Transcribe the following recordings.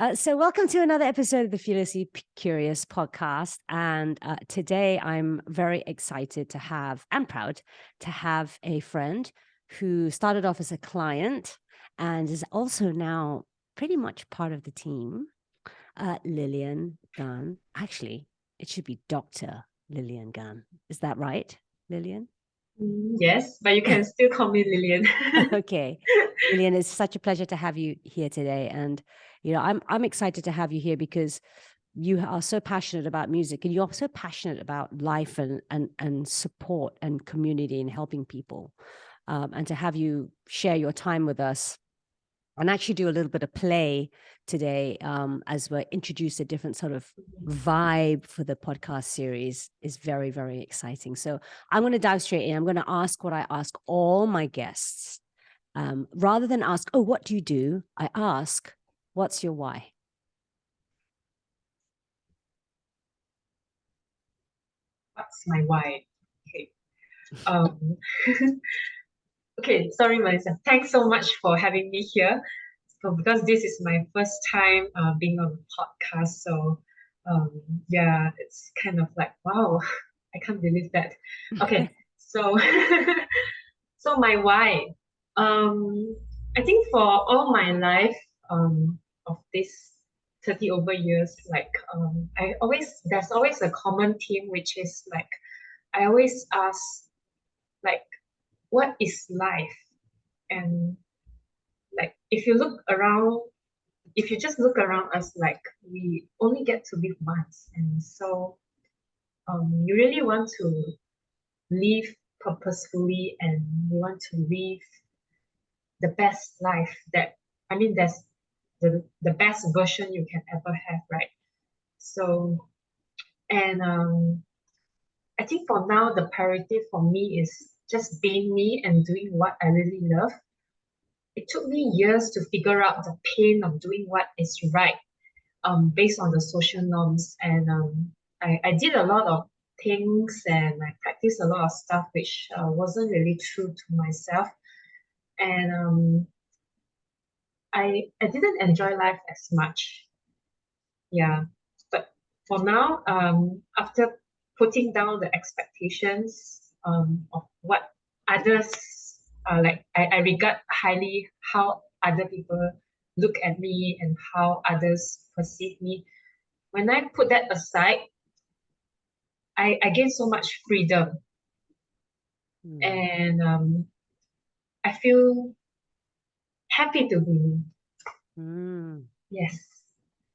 So welcome to another episode of the Fearlessly Curious podcast. And today I'm very excited to have and proud to have a friend who started off as a client and is also now pretty much part of the team, Lilian Gan. Actually, it should be Dr. Lilian Gan. Is that right, Lilian? Yes, but you can still call me Lilian. Okay. Lilian, it's such a pleasure to have you here today. And, I'm excited to have you here because you are so passionate about music and you're so passionate about life and support and community and helping people. And to have you share your time with us and actually do a little bit of play today as we introduce a different sort of vibe for the podcast series is very, very exciting. So I'm going to dive straight in. I'm going to ask what I ask all my guests. Rather than ask, oh, what do you do? I ask, what's your why? What's my why? Okay. Um, okay, sorry, Melissa. Thanks so much for having me here. So because this is my first time being on the podcast, so um, yeah, it's kind of like wow, I can't believe that. Okay, so so my why. Um, I think for all my life of this 30 over years, like I always there's always a common theme which is like I always ask like what is life? And like if you look around, if you just look around us, like we only get to live once, and so you really want to live purposefully, and you want to live the best life that I mean that's the best version you can ever have, right? So and I think for now the priority for me is just being me and doing what I really love. It took me years to figure out the pain of doing what is right, based on the social norms. And I did a lot of things and I practiced a lot of stuff which wasn't really true to myself. And I didn't enjoy life as much. Yeah. But for now, after putting down the expectations of what others like, I regard highly how other people look at me and how others perceive me. When I put that aside, I gain so much freedom, Mm. and I feel happy to be me. Mm. Yes.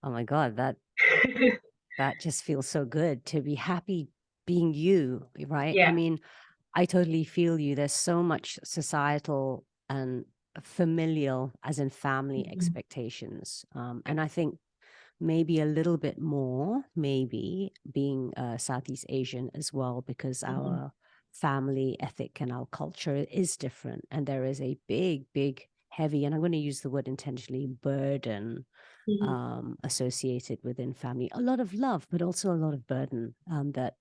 Oh my God, that just feels so good to be happy being you, right? I Yeah. mean, I totally feel you. There's so much societal and familial, as in family Mhm. expectations. And I think maybe a little bit more, maybe being Southeast Asian as well, because Mhm. our family ethic and our culture is different. And there is a big, big, heavy, and I'm going to use the word intentionally, burden Mhm. associated within family. A lot of love, but also a lot of burden that,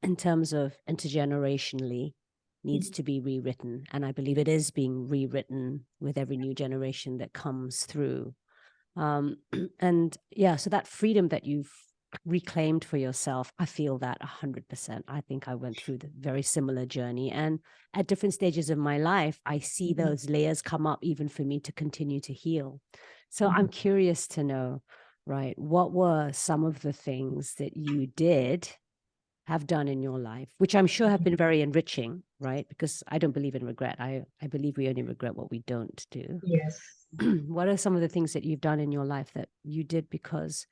in terms of intergenerationally, needs Mhm. to be rewritten. And I believe it is being rewritten with every new generation that comes through. Um, and yeah, so that freedom that you've reclaimed for yourself, I feel that 100%. I think I went through the very similar journey. And at different stages of my life, I see Mhm. those layers come up even for me to continue to heal. So I'm Mhm. curious to know, right, what were some of the things that you did have done in your life, which I'm sure have been very enriching, right? Because I don't believe in regret. I believe we only regret what we don't do. Yes. What are some of the things that you've done in your life that you did because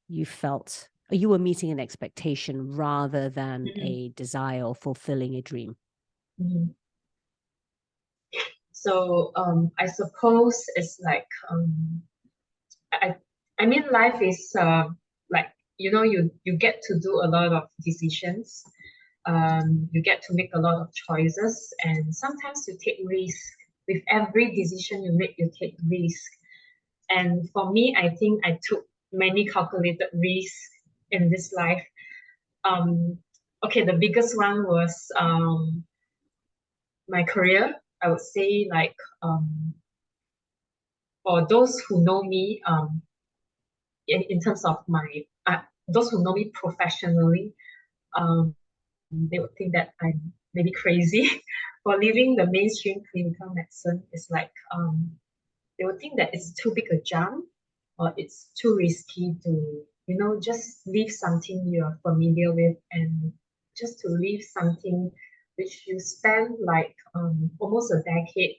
you felt you were meeting an expectation rather than Mhm. a desire or fulfilling a dream? Mhm. So I suppose it's like I I mean life is like you get to do a lot of decisions. You get to make a lot of choices, and sometimes you take risk. With every decision you make, you take risk. And for me, I think I took many calculated risks in this life. Um, okay, the biggest one was my career. I would say like for those who know me, in terms of my those who know me professionally, um, they would think that I'm maybe crazy for leaving the mainstream clinical medicine. It's like they would think that it's too big a jump or it's too risky to, just leave something you're familiar with and just to leave something which you spend like almost a decade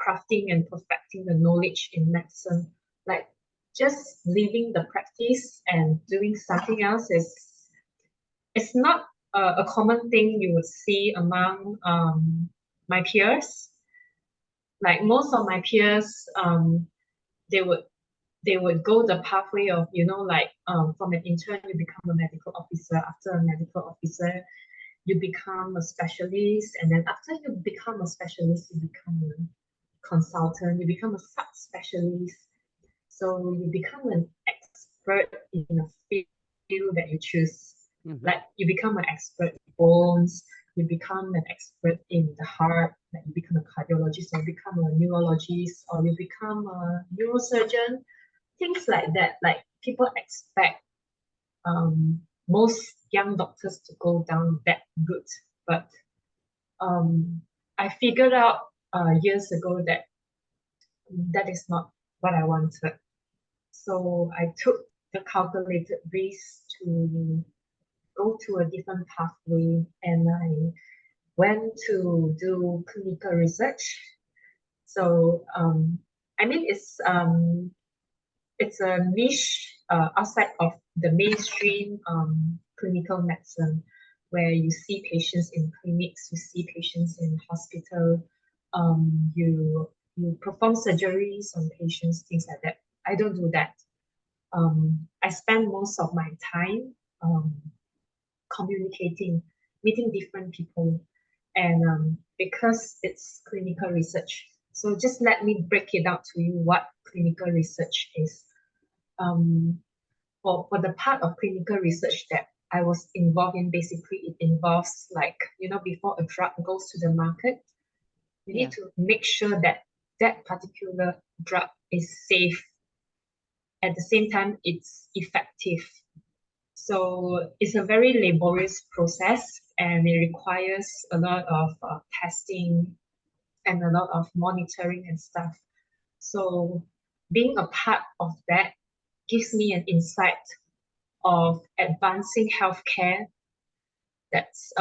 crafting and perfecting the knowledge in medicine. Like just leaving the practice and doing something else is it's not a common thing you would see among my peers. Like most of my peers, they would they would go the pathway of, like from an intern, you become a medical officer. After a medical officer, you become a specialist. And then after you become a specialist, you become a consultant, you become a subspecialist. So you become an expert in a field that you choose. Mm-hmm. Like you become an expert in bones, you become an expert in the heart, like you become a cardiologist, or you become a neurologist, or you become a neurosurgeon, things like that. Like people expect most young doctors to go down that route, but I figured out years ago that that is not what I wanted. So I took the calculated risk to go to a different pathway, and I went to do clinical research. So I mean it's a niche outside of the mainstream clinical medicine, where you see patients in clinics, you see patients in hospital, you perform surgeries on patients, things like that. I don't do that. I spend most of my time communicating, meeting different people, and because it's clinical research. So just let me break it down to you what clinical research is. Um, for the part of clinical research that I was involved in, basically it involves like, before a drug goes to the market, you Yeah. need to make sure that that particular drug is safe. At the same time, it's effective. So it's a very laborious process and it requires a lot of testing and a lot of monitoring and stuff. So being a part of that gives me an insight of advancing healthcare that's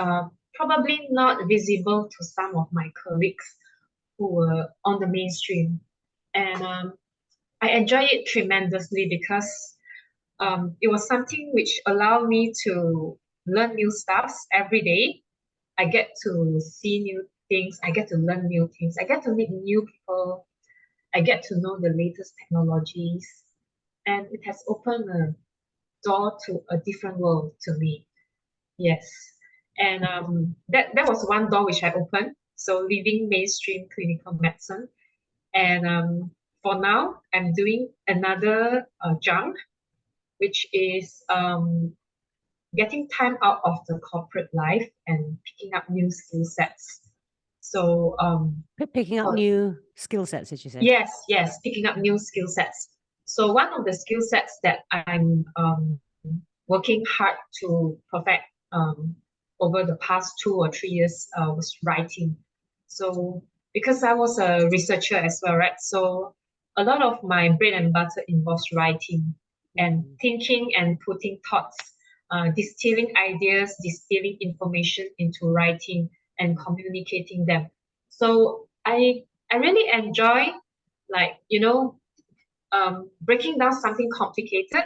probably not visible to some of my colleagues who were on the mainstream. And I enjoy it tremendously because it was something which allowed me to learn new stuffs every day. I get to see new things. I get to learn new things. I get to meet new people. I get to know the latest technologies. And it has opened a door to a different world to me. Yes. And that was one door which I opened. So leaving mainstream clinical medicine. And for now, I'm doing another jump, which is getting time out of the corporate life and picking up new skill sets. So Picking up new skill sets, did you say? yes, picking up new skill sets. So one of the skill sets that I'm working hard to perfect over the past 2 or 3 years was writing. So because I was a researcher as well, right? So a lot of my bread and butter involves writing and thinking and putting thoughts, distilling ideas, distilling information into writing and communicating them. So I really enjoy like breaking down something complicated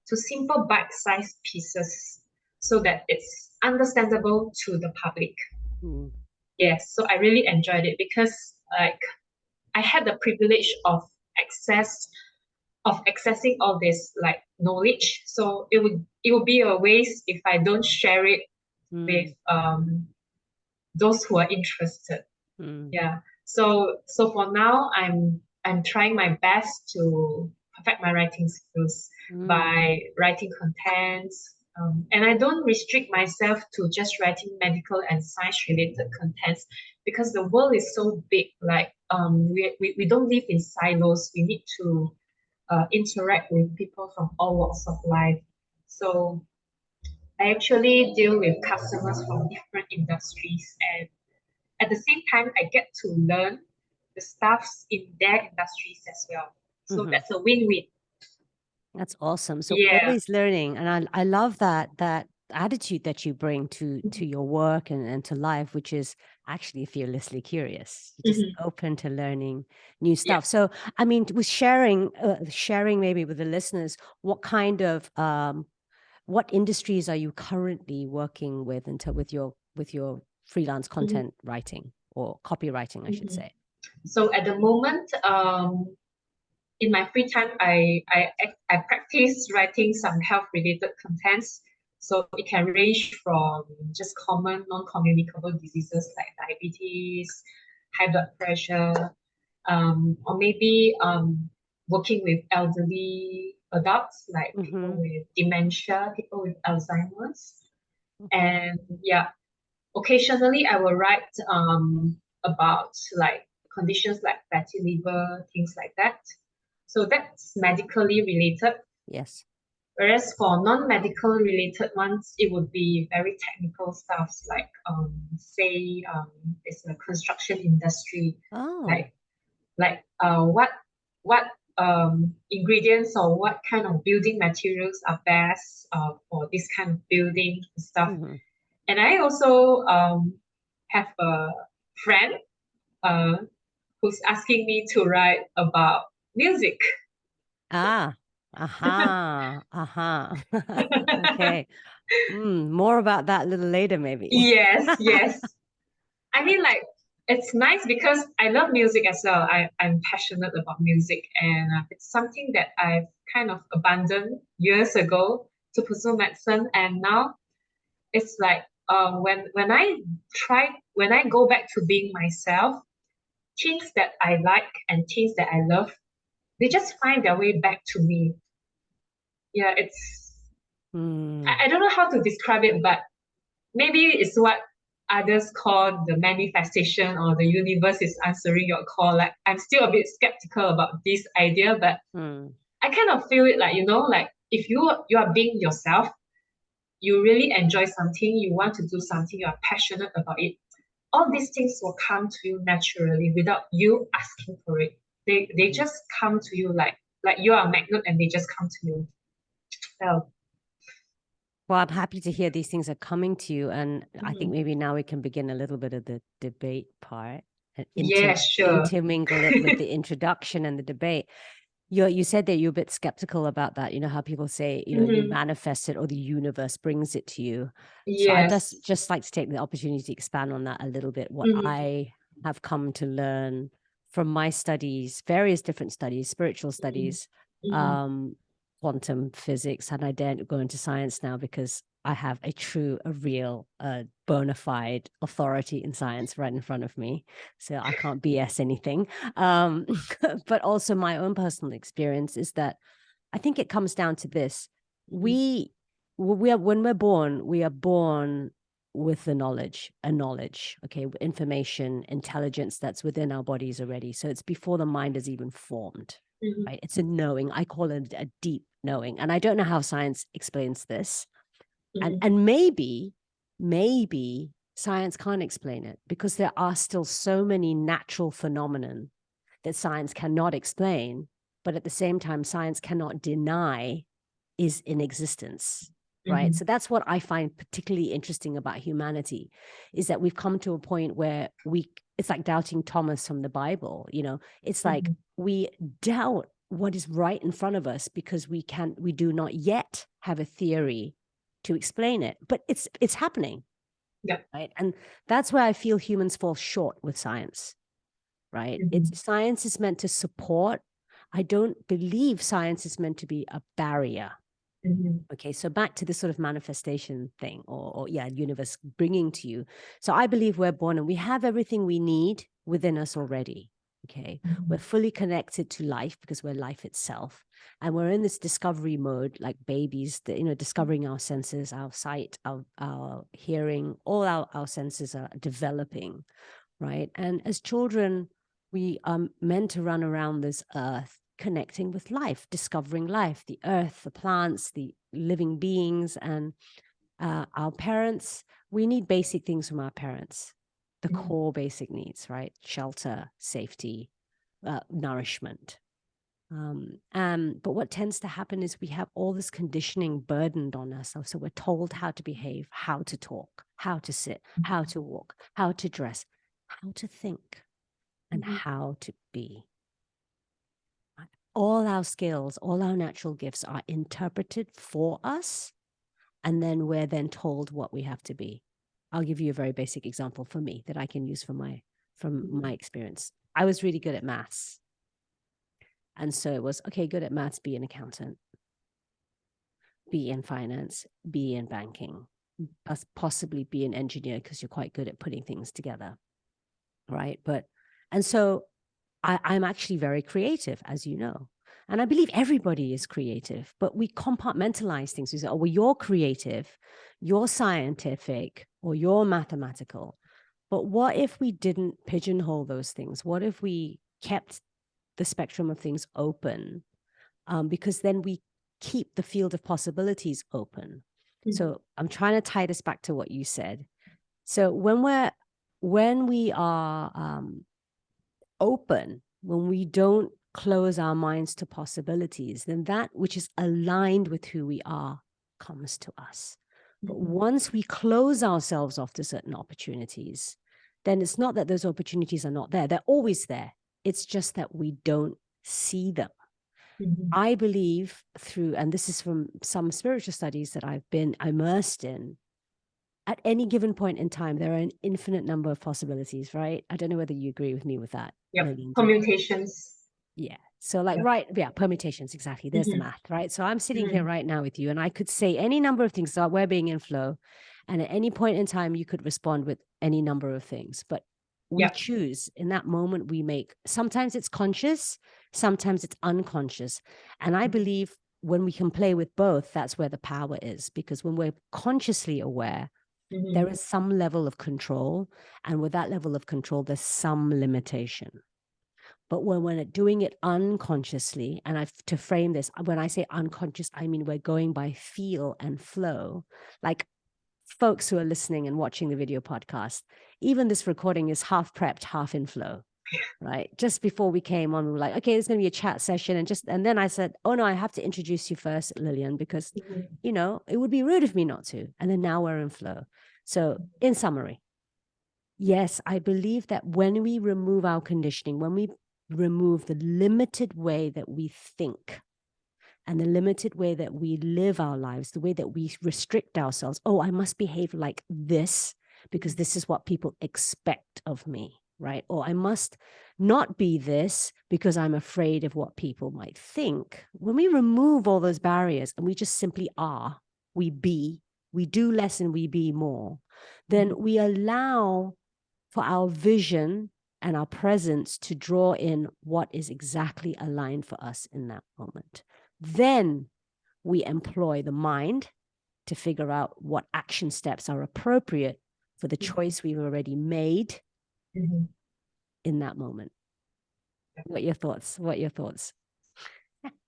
to simple bite-sized pieces so that it's understandable to the public. Mm. Yes, so I really enjoyed it because like I had the privilege of accessing all this like knowledge. So it would be a waste if I don't share it with those who are interested. Yeah. So for now, I'm trying my best to perfect my writing skills by writing contents. And I don't restrict myself to just writing medical and science related contents because the world is so big. Like we don't live in silos. We need to interact with people from all walks of life. So I actually deal with customers from different industries, and at the same time, I get to learn the stuffs in their industries as well. So Hmm. that's a win-win. That's awesome. So Yeah. always learning, and I love that attitude that you bring to your work and to life, which is actually fearlessly curious. You're just Mhm. open to learning new Yeah. stuff. So I mean, with sharing maybe with the listeners, what industries are you currently working with with your freelance Mhm. content writing or copywriting, I should Mhm. say? So at the moment, in my free time, I practice writing some health related contents. So it can range from just common non-communicable diseases like diabetes, high blood pressure, or maybe working with elderly adults like people Mm-hmm. with dementia, people with Alzheimer's. Okay. And yeah, occasionally I will write about like conditions like fatty liver, things like that. So that's medically related. Yes. Whereas for non-medical related ones, it would be very technical stuff like say it's the construction industry, Oh. like what ingredients or what kind of building materials are best for this kind of building stuff. Mm-hmm. And I also have a friend uh, who's asking me to write about music. Ah, aha, aha. Okay. More about that a little later, maybe. Yes, yes. I mean, like, it's nice because I love music as well. I'm passionate about music, and it's something that I've kind of abandoned years ago to pursue medicine. And now it's like when I go back to being myself, things that I like and things that I love, they just find their way back to me. Yeah, Hmm. I don't know how to describe it, but maybe it's what others call the manifestation or the universe is answering your call. Like I'm still a bit skeptical about this idea, but Hmm. I kind of feel it like, like if you are being yourself, you really enjoy something, you want to do something, you are passionate about it, all these things will come to you naturally without you asking for it. They Mhm. just come to you like you are a magnet and they just come to you. So Well, I'm happy to hear these things are coming to you. And I think mhm. maybe now we can begin a little bit of the debate part and Yeah, sure. intermingle it with the introduction and the debate. You said that you're a bit skeptical about that. You know, how people say, you Mhm. manifest it or the universe brings it to you. So I Yes. just like to take the opportunity to expand on that a little bit. What Mhm. I have come to learn from my studies, various different studies, spiritual Mhm. studies, Mhm. um, quantum physics, and I daren't go into science now because I have a real, bona fide authority in science right in front of me. So I can't BS anything. Um, but also my own personal experience is that I think it comes down to this. Mhm. We are when we're born, we are born with a knowledge, okay, information, intelligence that's within our bodies already. So it's before the mind is even formed, Mhm. right? It's a knowing. I call it a deep knowing. And I don't know how science explains this. Mhm. And maybe science can't explain it because there are still so many natural phenomenon that science cannot explain, but at the same time, science cannot deny is in existence. Right. Mhm. So that's what I find particularly interesting about humanity is that we've come to a point where it's like doubting Thomas from the Bible. It's like Mhm. we doubt what is right in front of us because we do not yet have a theory to explain it, but it's happening. Yeah. Right. And that's where I feel humans fall short with science. Right. Mhm. Science is meant to support. I don't believe science is meant to be a barrier. Mhm. Okay, so back to this sort of manifestation thing, or yeah, universe bringing to you. So I believe we're born and we have everything we need within us already. Okay, we're Mhm. fully connected to life because we're life itself, and we're in this discovery mode, like babies. That discovering our senses, our sight, our hearing, all our senses are developing, right? And as children, we are meant to run around this earth connecting with life, discovering life, the earth, the plants, the living beings, and our parents. We need basic things from our parents, the core basic needs, right? Shelter, safety, nourishment. But what tends to happen is we have all this conditioning burdened on ourselves. So we're told how to behave, how to talk, how to sit, how to walk, how to dress, how to think, and how to be. All our skills, all our natural gifts are interpreted for us, and then we're then told what we have to be. I'll give you a very basic example for me that I can use from my experience. I was really good at maths. And so it was, okay, good at maths, be an accountant, be in finance, be in banking, possibly be an engineer because you're quite good at putting things together, right? And so I'm actually very creative, as you know. And I believe everybody is creative, but we compartmentalize things. We say, oh, well, you're creative, you're scientific, or you're mathematical. But what if we didn't pigeonhole those things? What if we kept the spectrum of things open? Because then we keep the field of possibilities open. So I'm trying to tie this back to what you said. So when we are open, when we don't close our minds to possibilities, then that which is aligned with who we are comes to us. But once we close ourselves off to certain opportunities, then it's not that those opportunities are not there. They're always there. It's just that we don't see them. I believe through, and this is from some spiritual studies that I've been immersed in, at any given point in time, there are an infinite number of possibilities, right? I don't know whether you agree with me with that. Yeah, Lilian, permutations. yeah. So like, right. Yeah. Permutations. Exactly. There's the math, right? So I'm sitting here right now with you and I could say any number of things. So we're being in flow. And at any point in time, you could respond with any number of things, but we choose in that moment we make, sometimes it's conscious, sometimes it's unconscious. And I believe when we can play with both, that's where the power is, because when we're consciously aware, there is some level of control. And with that level of control, there's some limitation. But when we're doing it unconsciously, and I've to frame this, when I say unconscious, I mean we're going by feel and flow. Like folks who are listening and watching the video podcast, even this recording is half prepped, half in flow, right? Just before we came on, we were like, okay, there's going to be a chat session. And then I said, oh no, I have to introduce you first, Lilian, because, you know, it would be rude of me not to. And then now we're in flow. So in summary, yes, I believe that when we remove our conditioning, when we remove the limited way that we think and the limited way that we live our lives, the way that we restrict ourselves. Oh, I must behave like this because this is what people expect of me, right? Or I must not be this because I'm afraid of what people might think. When we remove all those barriers and we just simply are, we be, we do less and we be more, then we allow for our vision and our presence to draw in what is exactly aligned for us in that moment. Then we employ the mind to figure out what action steps are appropriate for the choice we've already made in that moment. What are your thoughts? What are your thoughts?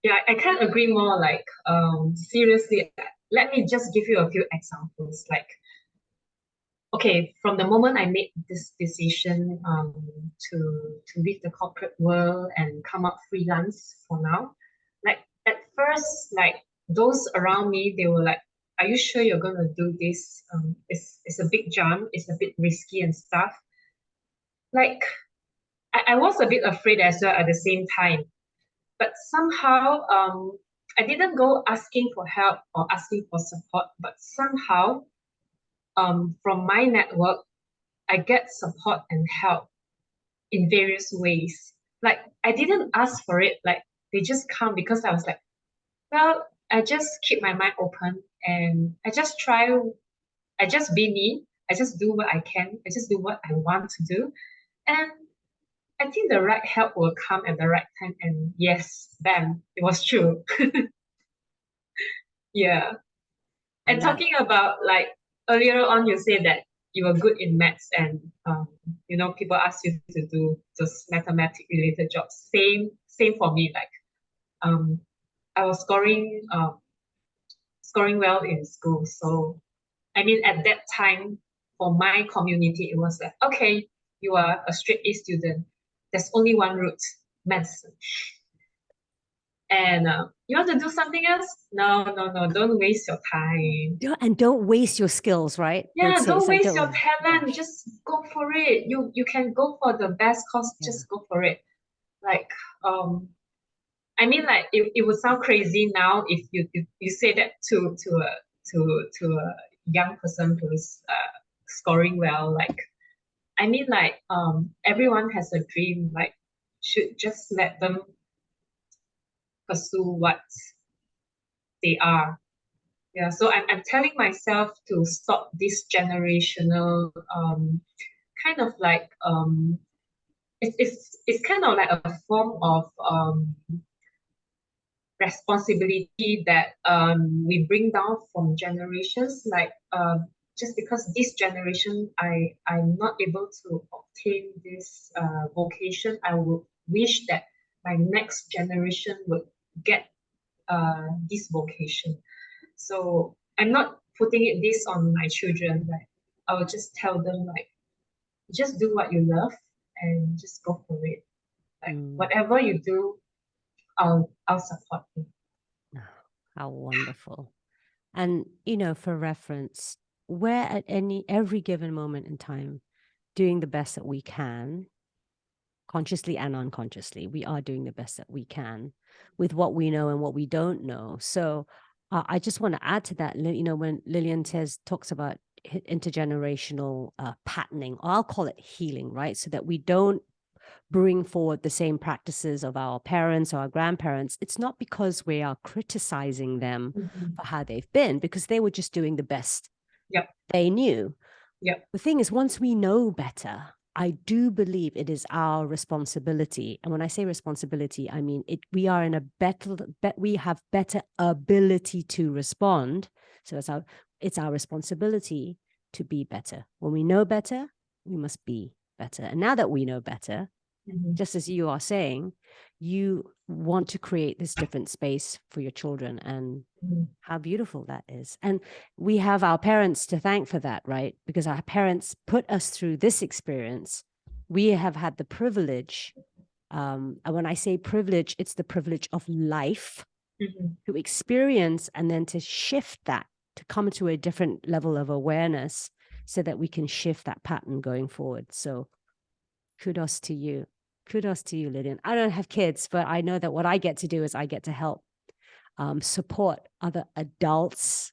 Yeah, I can't agree more. Like, seriously, let me just give you a few examples. Like, okay, from the moment I made this decision to leave the corporate world and come up freelance for now, like at first, like those around me, they were like, "Are you sure you're gonna do this? It's a big jump. It's a bit risky and stuff." Like, I was a bit afraid as well at the same time, but somehow I didn't go asking for help or asking for support, but somehow from my network, I get support and help in various ways. Like I didn't ask for it, like they just come because I was like, well, I just keep my mind open and I just try, I just be me, I just do what I can, I just do what I want to do. And I think the right help will come at the right time. And yes, bam, it was true. Yeah. And And that, talking about like earlier on, you said that you were good in maths and you know people ask you to do just mathematic related jobs. Same for me. Like I was scoring well in school. So I mean, at that time, for my community, it was like, okay, you are a straight A student. There's only one route, medicine. And you want to do something else? No, no, no. Don't waste your time. And don't waste your skills, right? They would Yeah, say don't it's like, waste your don't, talent. gosh, Just go for it. You can go for the best course. yeah. Just go for it. Like I mean, like it would sound crazy now if you say that to a young person who's scoring well. Like I mean, like everyone has a dream. Like should just let them pursue what they are. Yeah. So I'm telling myself to stop this generational kind of like it's kind of like a form of responsibility that we bring down from generations. Like just because this generation I'm not able to obtain this vocation, I would wish that my next generation would get this vocation. So I'm not putting it this on my children. Like I will just tell them like just do what you love and just go for it. Like Mm. whatever you do, I'll support you. Oh, how wonderful. And, you know, for reference, we're at every given moment in time doing the best that we can, consciously and unconsciously. We are doing the best that we can with what we know and what we don't know. So I just want to add to that, you know, when Lilian talks about intergenerational patterning, or I'll call it healing, right? So that we don't bring forward the same practices of our parents or our grandparents. It's not because we are criticizing them Mhm. for how they've been, because they were just doing the best Yep. they knew. Yep. The thing is, once we know better, I do believe it is our responsibility. And when I say responsibility, I mean we are in a we have better ability to respond. So it's our responsibility to be better. When we know better, we must be better. And now that we know better, Mhm. just as you are saying, you want to create this different space for your children, and Mhm. how beautiful that is. And we have our parents to thank for that, right? Because our parents put us through this experience. We have had the privilege, and when I say privilege, it's the privilege of life, Mhm. to experience and then to shift that, to come to a different level of awareness so that we can shift that pattern going forward. So kudos to you. Kudos to you, Lilian. I don't have kids, but I know that what I get to do is I get to help support other adults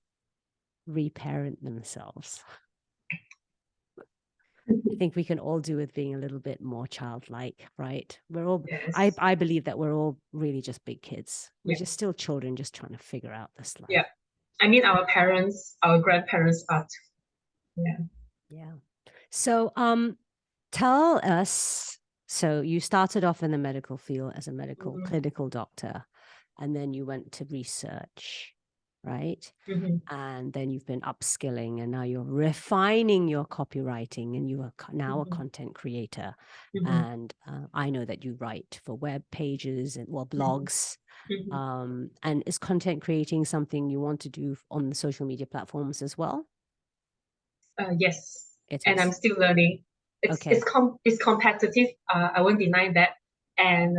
reparent themselves. I think we can all do with being a little bit more childlike, right? We're all, Yes. I believe that we're all really just big kids. We're Yeah. just still children, just trying to figure out this life. Yeah. I mean, our parents, our grandparents are too. Yeah. Yeah. So, tell us. So you started off in the medical field as a medical Mhm. clinical doctor, and then you went to research, right? Mhm. And then you've been upskilling, and now you're refining your copywriting, and you are now a Mhm. content creator. Mhm. And I know that you write for web pages and Mhm. blogs. Mhm. And is content creating something you want to do on the social media platforms as well? Yes, It and I'm is. still learning. Okay. It's competitive. I won't deny that. And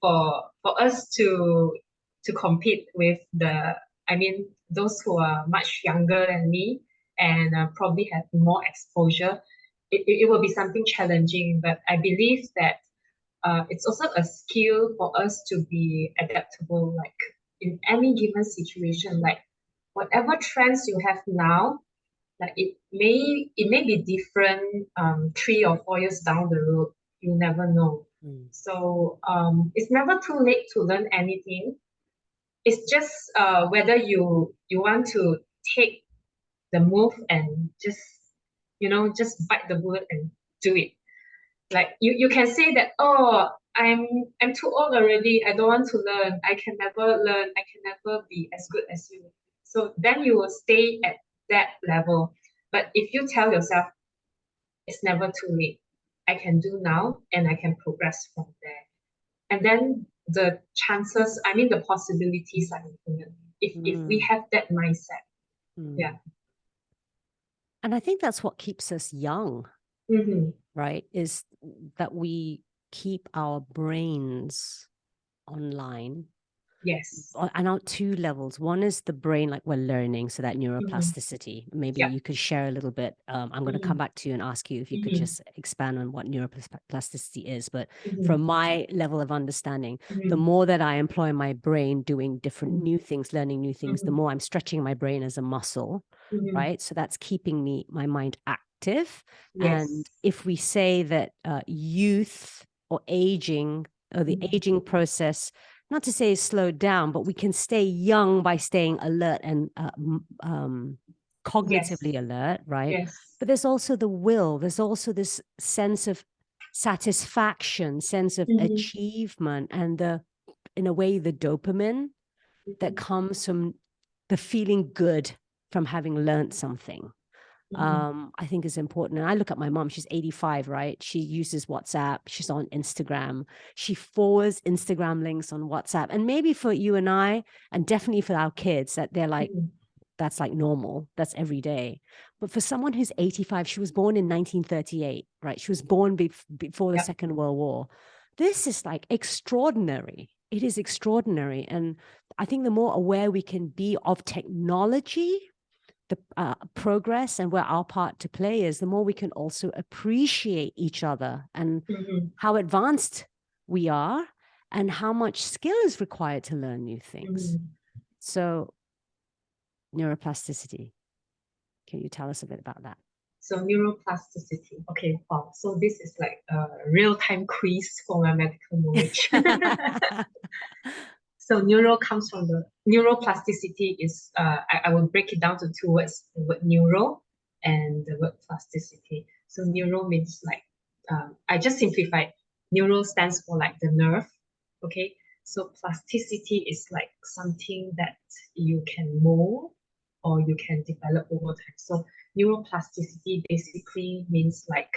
for us to compete with I mean, those who are much younger than me and probably have more exposure, it will be something challenging. But I believe that it's also a skill for us to be adaptable. Like in any given situation, like whatever trends you have now like it may be different 3 or 4 years down the road. You never know. Mm. So it's never too late to learn anything. It's just whether you want to take the move and just just bite the bullet and do it. Like you can say that, oh, I'm too old already. I don't want to learn. I can never learn. I can never be as good as you. So then you will stay at that level. But if you tell yourself it's never too late, I can do now and I can progress from there. And then the chances, I mean, the possibilities are infinite if we have that mindset. Yeah. And I think that's what keeps us young, right? Is that we keep our brains online. Yes. And on two levels. One is the brain, like we're learning, so that neuroplasticity. Maybe Yeah. you could share a little bit. I'm going to come back to you and ask you if you could just expand on what neuroplasticity is. But from my level of understanding, the more that I employ my brain doing different new things, learning new things, the more I'm stretching my brain as a muscle, right? So that's keeping my mind active. Yes. And if we say that youth or aging, or the aging process, not to say slowed down, but we can stay young by staying alert and cognitively alert, right? Yes. But there's also the will. There's also this sense of satisfaction, sense of achievement, and in a way, the dopamine that comes from the feeling good from having learned something. I think is important. And I look at my mom, she's 85, right? She uses WhatsApp, she's on Instagram, she forwards Instagram links on WhatsApp. And maybe for you and I, and definitely for our kids, that they're like, that's like normal, that's every day. But for someone who's 85, she was born in 1938, right? She was born before the Second World War. This is like extraordinary. It is extraordinary. And I think the more aware we can be of technology, the progress and where our part to play is, the more we can also appreciate each other and how advanced we are and how much skill is required to learn new things. So neuroplasticity, can you tell us a bit about that? So neuroplasticity. Okay, wow. So this is like a real-time quiz for my medical knowledge. So comes from the neuroplasticity is I will break it down to two words: the word neuro and the word plasticity. So neuro means like I just simplified. Neuro stands for like the nerve. Okay. So plasticity is like something that you can mold or you can develop over time. So neuroplasticity basically means like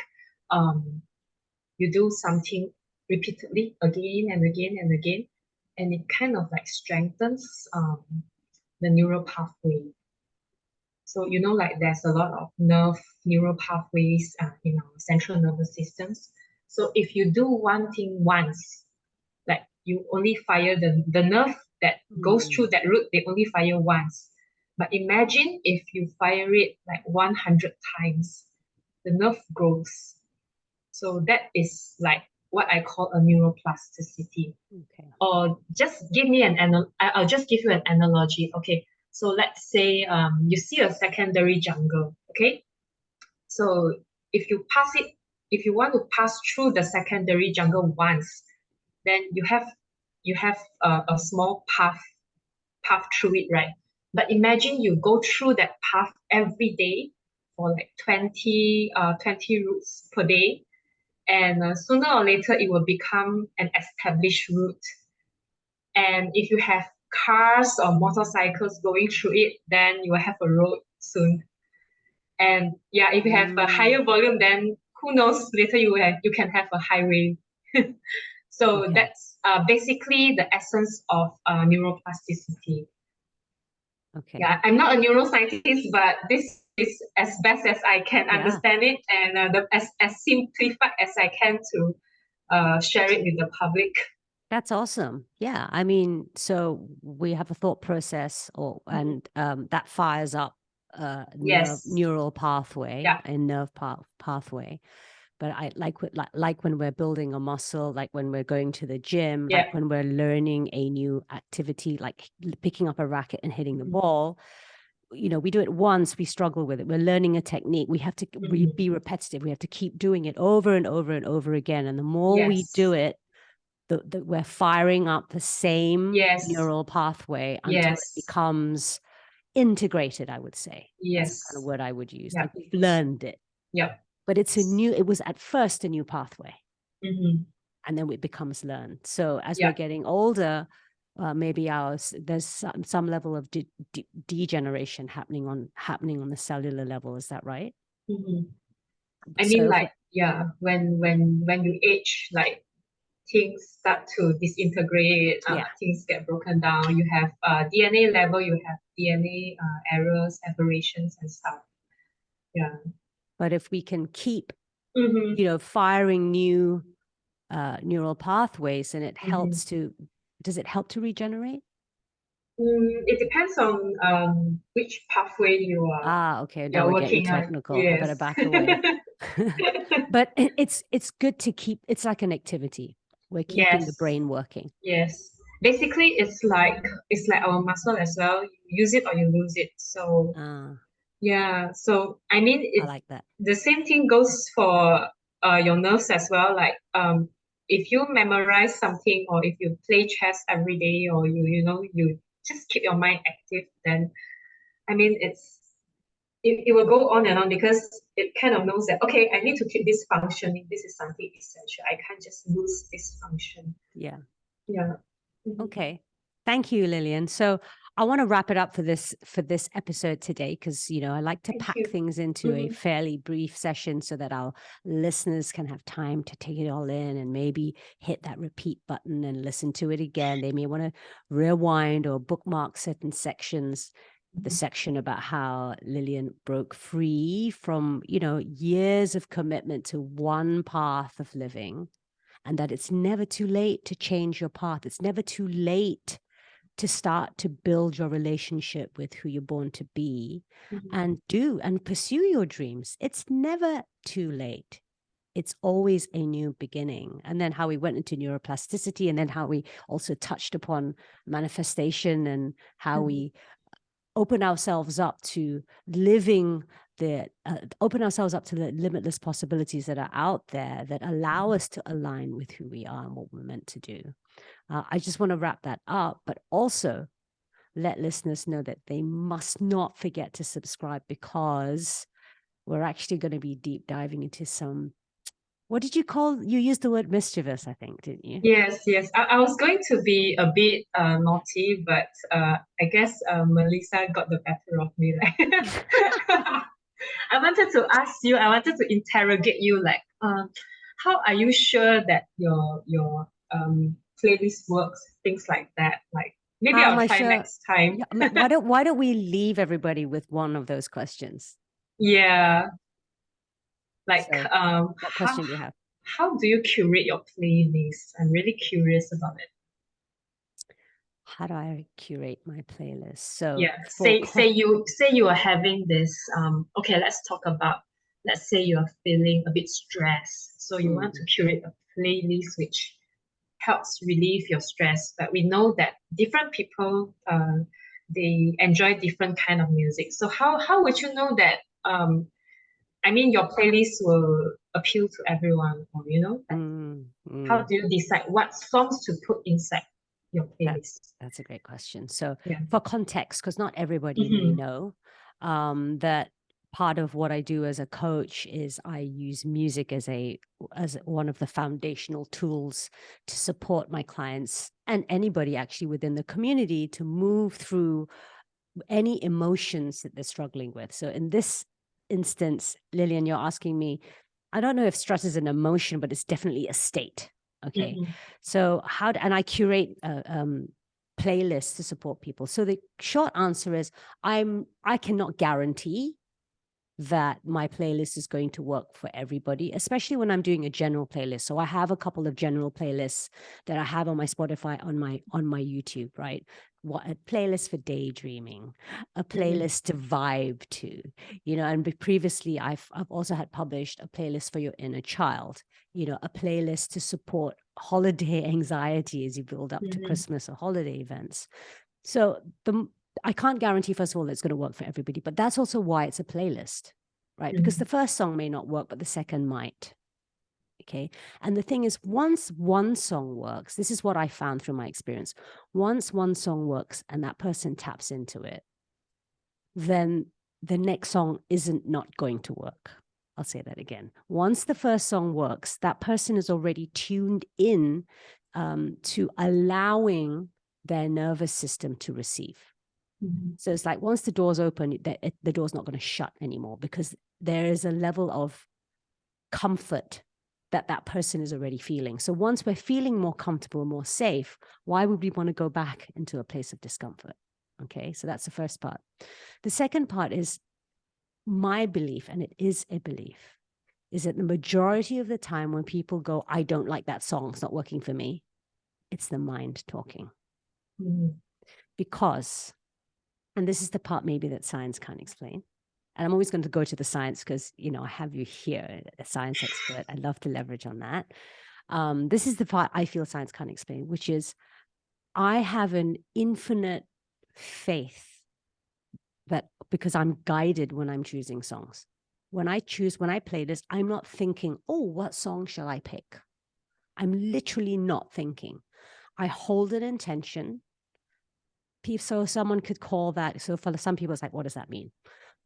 you do something repeatedly again and again and again, and it kind of like strengthens the neural pathway. So you know, like there's a lot of neural pathways in our central nervous systems. So if you do one thing once, like you only fire the nerve that goes through that route, they only fire once. But imagine if you fire it like 100 times, the nerve grows. So that is like what I call a neuroplasticity. Okay. Or just give me I'll just give you an analogy. Okay, so let's say you see a secondary jungle. Okay, so if you pass it, if you want to pass through the secondary jungle once, then you have a small path through it, right? But imagine you go through that path every day for like 20 routes per day, and sooner or later it will become an established route. And if you have cars or motorcycles going through it, then you will have a road soon. And yeah, if you have a higher volume, then who knows, later you can have a highway. So that's basically the essence of neuroplasticity. Okay. Yeah, I'm not a neuroscientist, but this is as best as I can understand it, and as simplified as I can to share it with the public. That's awesome. Yeah. I mean, so we have a thought process and that fires up neural pathway and nerve pathway. But I like when we're building a muscle, like when we're going to the gym, like when we're learning a new activity, like picking up a racket and hitting the ball. You know, we do it once, we struggle with it. We're learning a technique. We have to be repetitive. We have to keep doing it over and over and over again. And the more we do it, we're firing up the same neural pathway until it becomes integrated, I would say. That's the kind of word I would use. Like we've learned it. But it was at first a new pathway. And then it becomes learned. So as we're getting older, maybe there's some level of degeneration happening on the cellular level. Is that right? I mean, like, when you age, like things start to disintegrate, Yeah. things get broken down. You have DNA level, you have DNA errors, aberrations, and stuff. Yeah. But if we can keep, Mm-hmm. firing new neural pathways, and it Mm-hmm. helps to, does it help to regenerate? It depends on which pathway Okay. Now you're we're getting working on. technical. I better Yes. back away. But it's good to keep, it's like an activity. We're keeping the Yes. brain working. Yes. Basically, it's like our muscle as well. You use it or you lose it. So Ah, yeah. So I mean, I it like that. the same thing goes for your nerves as well. Like if you memorize something or if you play chess every day or you just keep your mind active, then I mean it will go on and on because it kind of knows that okay, I need to keep this functioning. This is something essential. I can't just lose this function. Yeah. Yeah. Mhm. Okay. Thank you, Lilian. So I want to wrap it up for this episode today because I like to Thank pack you. things into a Mhm. fairly brief session so that our listeners can have time to take it all in and maybe hit that repeat button and listen to it again. They may want to rewind or bookmark certain sections. The section about how Lilian broke free from, years of commitment to one path of living, and that it's never too late to change your path. It's never too late to start to build your relationship with who you're born to be Mhm. and pursue your dreams. It's never too late. It's always a new beginning. And then how we went into neuroplasticity, and then how we also touched upon manifestation and how Mhm. we open ourselves up to living open ourselves up to the limitless possibilities that are out there that allow us to align with who we are and what we're meant to do. I just want to wrap that up, but also let listeners know that they must not forget to subscribe because we're actually going to be deep diving into some, what did you used the word mischievous, I think, didn't you? Yes, yes. I was going to be a bit naughty, but I guess Melissa got the better of me. I wanted to ask you, I wanted to interrogate you, like, how are you sure that your playlist works, things like that? Like, maybe How am I'll I try sure? next time. Yeah, why don't we leave everybody with one of those questions? Yeah, like, So what how question do you have? how do you curate your playlist? I'm really curious about it. How do I curate my playlist? So Yeah, for say you are having this okay, let's say you are feeling a bit stressed, so you want to mm, curate a playlist which helps relieve your stress, but we know that different people they enjoy different kind of music. So how would you know that I mean your playlist will appeal to everyone, or like mm, how mm. do you decide what songs to put inside your That's playlist? that's a great question. So Yeah. for context, because not everybody may Mm-hmm. know that part of what I do as a coach is I use music as one of the foundational tools to support my clients and anybody actually within the community to move through any emotions that they're struggling with. So in this instance, Lilian, you're asking me, I don't know if stress is an emotion, but it's definitely a state. Okay. Mm-hmm. So and I curate playlists to support people. So the short answer is I cannot guarantee that my playlist is going to work for everybody, especially when I'm doing a general playlist. So I have a couple of general playlists that I have on my Spotify, on my YouTube, right? What a playlist for daydreaming, a Mm-hmm. playlist to vibe to, and previously I've also had published a playlist for your inner child, a playlist to support holiday anxiety as you build up to Mm-hmm. Christmas or holiday events. So I can't guarantee, first of all, it's going to work for everybody, but that's also why it's a playlist, right? Because Mm-hmm. the first song may not work, but the second might. Okay. And the thing is, once one song works, this is what I found through my experience. Once one song works and that person taps into it, then the next song isn't not going to work. I'll say that again. Once the first song works, that person is already tuned in to allowing their nervous system to receive. Mm-hmm. So it's like once the door's open, the door's not going to shut anymore because there is a level of comfort that that person is already feeling. So once we're feeling more comfortable, more safe, why would we want to go back into a place of discomfort? Okay, so that's the first part. The second part is my belief, and it is a belief, is that the majority of the time when people go, I don't like that song, it's not working for me, it's the mind talking. Because, and this is the part maybe that science can't explain, and I'm always going to go to the science because, you know, I have you here, a science expert. I love to leverage on that. This is the part I feel science can't explain, which is I have an infinite faith that because I'm guided when I'm choosing songs. When I play this, I'm not thinking, oh, what song shall I pick? I'm literally not thinking. I hold an intention. So someone could call that. So for some people, it's like, what does that mean?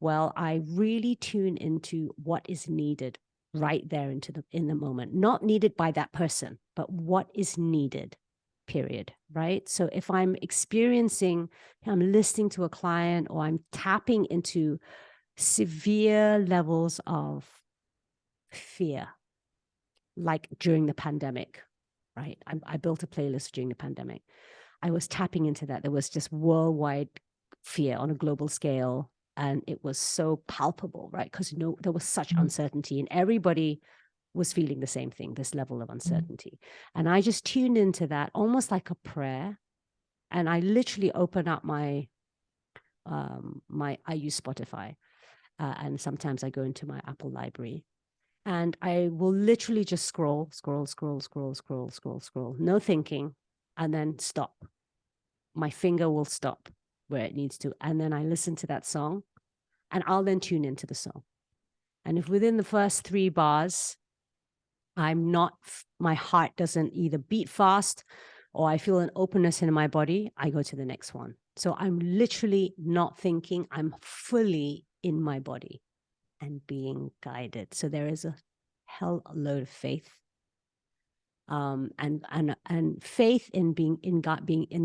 Well, I really tune into what is needed right there in the moment, not needed by that person, but what is needed, period. Right. So if I'm listening to a client, or I'm tapping into severe levels of fear, like during the pandemic, right? I built a playlist during the pandemic. I was tapping into that. There was just worldwide fear on a global scale. And it was so palpable, right? Because there was such uncertainty, and everybody was feeling the same thing, this level of uncertainty. And I just tuned into that almost like a prayer. And I literally open up I use Spotify. And sometimes I go into my Apple library, and I will literally just scroll, no thinking, and then stop. My finger will stop where it needs to. And then I listen to that song, and I'll then tune into the song. And if within the first 3 bars, my heart doesn't either beat fast or I feel an openness in my body, I go to the next one. So I'm literally not thinking, I'm fully in my body and being guided. So there is a hell load of faith, and faith in being in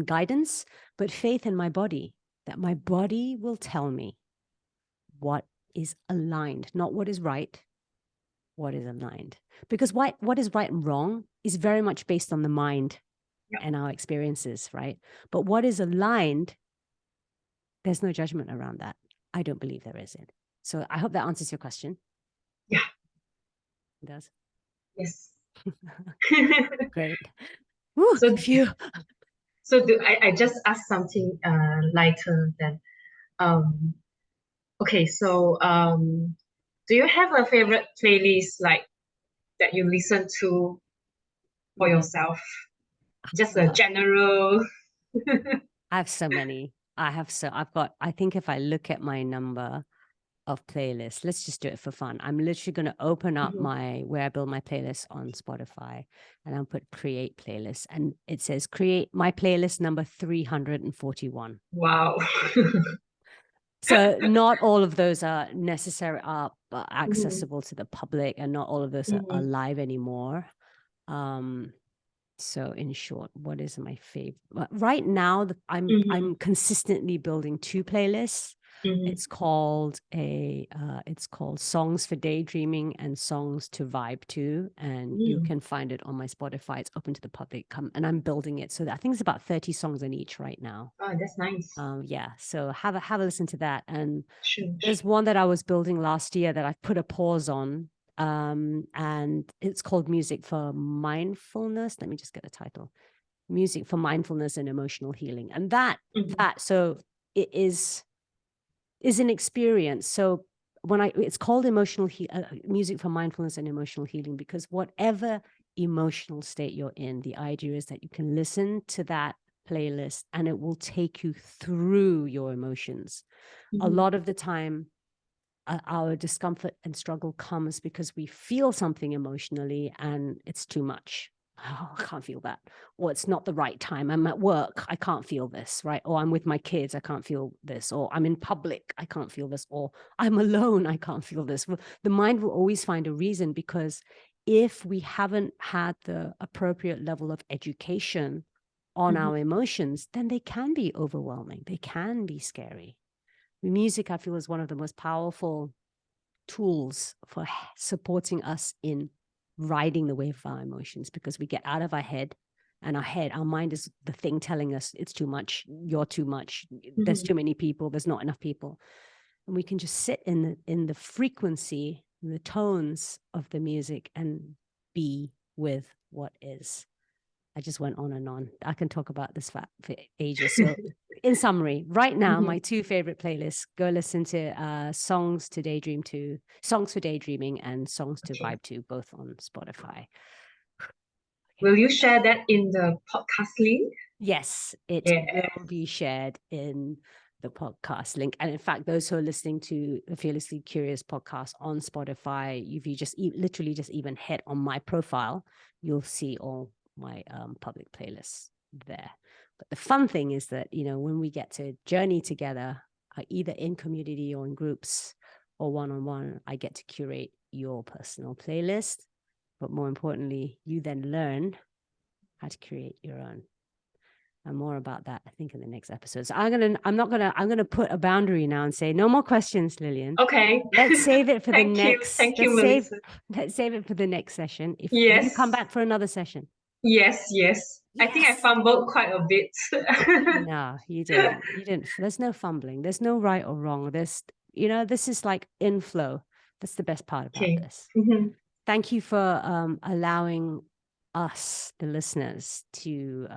guidance, but faith in my body, that my body will tell me what is aligned, not what is right, what is aligned. Because what is right and wrong is very much based on the mind and our experiences, right? But what is aligned, there's no judgment around that. I don't believe there is it. So I hope that answers your question. Yeah. It does. Yes. Great. Woo, So, phew. I just ask something lighter then. Um, okay, so do you have a favorite playlist like that you listen to for yourself? Just a general. I have so many. I think if I look at my number of playlists, let's just do it for fun. I'm literally going to open up where I build my playlist on Spotify, and I'll put create playlist, and it says create my playlist number 341. Wow. So not all of those are accessible to the public, and not all of those are live anymore. So in short, what is my favorite? Right now, I'm consistently building 2 playlists. It's called Songs for Daydreaming and Songs to Vibe To, and you can find it on my Spotify. It's open to the public. And I'm building it, so that I think it's about 30 songs in each right now. Oh, that's nice. Yeah, so have a listen to that. And Sure. there's one that I was building last year that I put a pause on, and it's called Music for Mindfulness. Let me just get the title. Music for Mindfulness and Emotional Healing. And so it is an experience. So it's called Music for Mindfulness and Emotional Healing, because whatever emotional state you're in, the idea is that you can listen to that playlist and it will take you through your emotions. A lot of the time, our discomfort and struggle comes because we feel something emotionally and it's too much. Oh, I can't feel that. Or it's not the right time. I'm at work. I can't feel this, right? Or I'm with my kids. I can't feel this. Or I'm in public. I can't feel this. Or I'm alone. I can't feel this. Well, the mind will always find a reason, because if we haven't had the appropriate level of education on our emotions, then they can be overwhelming. They can be scary. Music, I feel, is one of the most powerful tools for supporting us in riding the wave of our emotions, because we get out of our head, and our mind is the thing telling us it's too much, you're too much, there's too many people, there's not enough people. And we can just sit in the frequency, the tones of the music, and be with what is. I just went on and on. I can talk about this for ages. So in summary, right now, my two favorite playlists, go listen to Songs to Daydream to, Songs for Daydreaming and Songs to Vibe to, both on Spotify. Will you share that in the podcast link? Yes, it will be shared in the podcast link. And in fact, those who are listening to the Fearlessly Curious podcast on Spotify, if you just literally just even hit on my profile, you'll see all my public playlists there. But the fun thing is that, you know, when we get to journey together, either in community or in groups or one-on-one, I get to curate your personal playlist. But more importantly, you then learn how to create your own. And more about that, I think, in the next episode. So I'm gonna put a boundary now and say no more questions, Lilian. Okay. Let's save it for the next. Thank you, Melissa. Let's save it for the next session. If yes. you come back for another session. Yes. I think I fumbled quite a bit. No, you didn't. You didn't. There's no fumbling. There's no right or wrong. There's, you know, this is like in flow. That's the best part about this. Thank you for allowing us, the listeners, to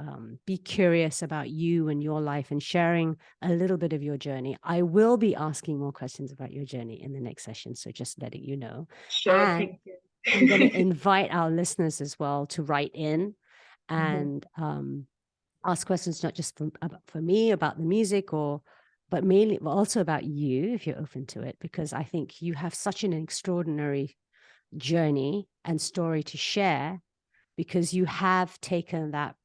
be curious about you and your life and sharing a little bit of your journey. I will be asking more questions about your journey in the next session, so just letting you know. Sure, and thank you. I'm going to invite our listeners as well to write in and ask questions, not just for me about the music, but mainly also about you, if you're open to it, because I think you have such an extraordinary journey and story to share, because you have taken that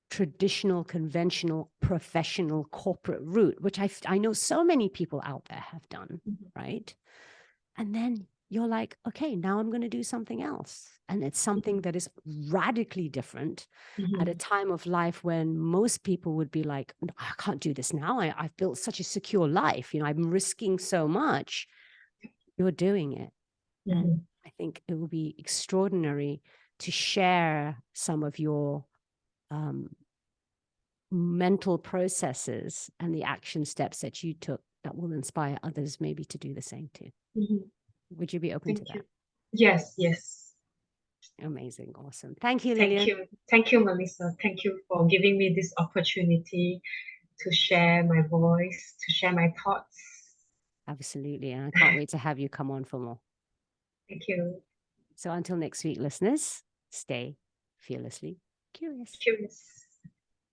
traditional, conventional, professional, corporate route, which I know so many people out there have done, right? And then you're like, okay, now I'm going to do something else. And it's something that is radically different at a time of life when most people would be like, I can't do this now. I've built such a secure life. You know, I'm risking so much. You're doing it. And I think it will be extraordinary to share some of your mental processes and the action steps that you took that will inspire others maybe to do the same too. Would you be open to that? Yes. Amazing. Awesome. Thank you, Lilian. Thank you, Melissa. Thank you for giving me this opportunity to share my voice, to share my thoughts. Absolutely. And I can't wait to have you come on for more. Thank you. So until next week, listeners, stay fearlessly curious.